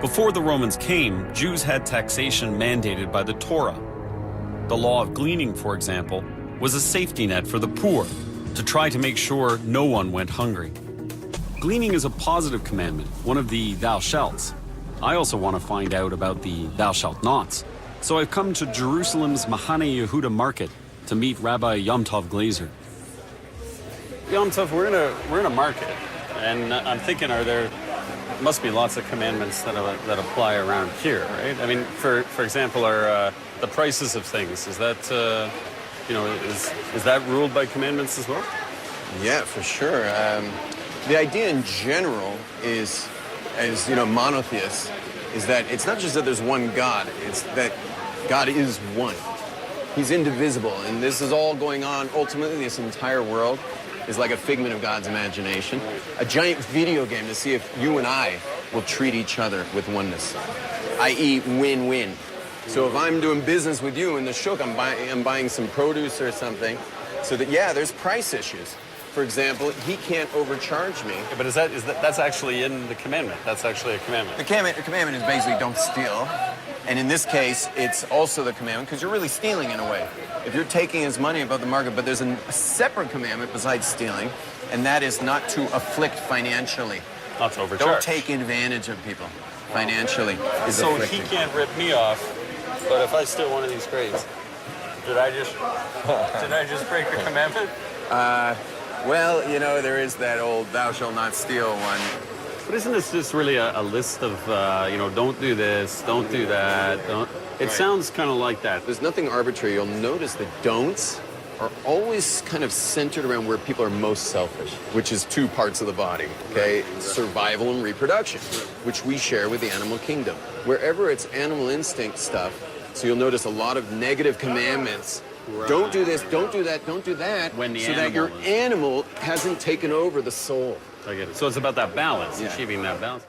Before the Romans came, Jews had taxation mandated by the Torah. The law of gleaning, for example, was a safety net for the poor to try to make sure no one went hungry. Gleaning is a positive commandment, one of the thou shalts. I also want to find out about the thou shalt nots. So I've come to Jerusalem's Mahane Yehuda market to meet Rabbi Yom Tov Glazer. Yom Tov, we're in a market, and I'm thinking, must be lots of commandments that apply around here, right? I mean, for example, are the prices of things, is that is that ruled by commandments as well? Yeah, for sure. The idea in general is, as monotheists, is that it's not just that there's one God, it's that God is one. He's indivisible, and this is all going on. Ultimately, this entire world is like a figment of God's imagination, a giant video game to see if you and I will treat each other with oneness, i.e. win-win. So if I'm doing business with you in the shuk, I'm buying some produce or something, so that, yeah, there's price issues. For example, he can't overcharge me. Yeah, but that's actually in the commandment? That's actually a commandment. The commandment is basically don't steal. And in this case, it's also the commandment because you're really stealing in a way. If you're taking his money above the market, but there's a separate commandment besides stealing, and that is not to afflict financially. Not to overcharge. Don't take advantage of people financially. So he can't rip me off, but if I steal one of these grapes, did I just break the commandment? Well, there is that old thou shalt not steal one. But isn't this just really a list of, don't do this, don't do that, don't... It sounds kind of like that. There's nothing arbitrary. You'll notice the don'ts are always kind of centered around where people are most selfish, which is two parts of the body, okay? Survival and reproduction, which we share with the animal kingdom. Wherever it's animal instinct stuff, so you'll notice a lot of negative commandments. Right. Don't do this, don't do that, don't do that, so that your animal hasn't taken over the soul. I get it. So it's about that balance, achieving that balance.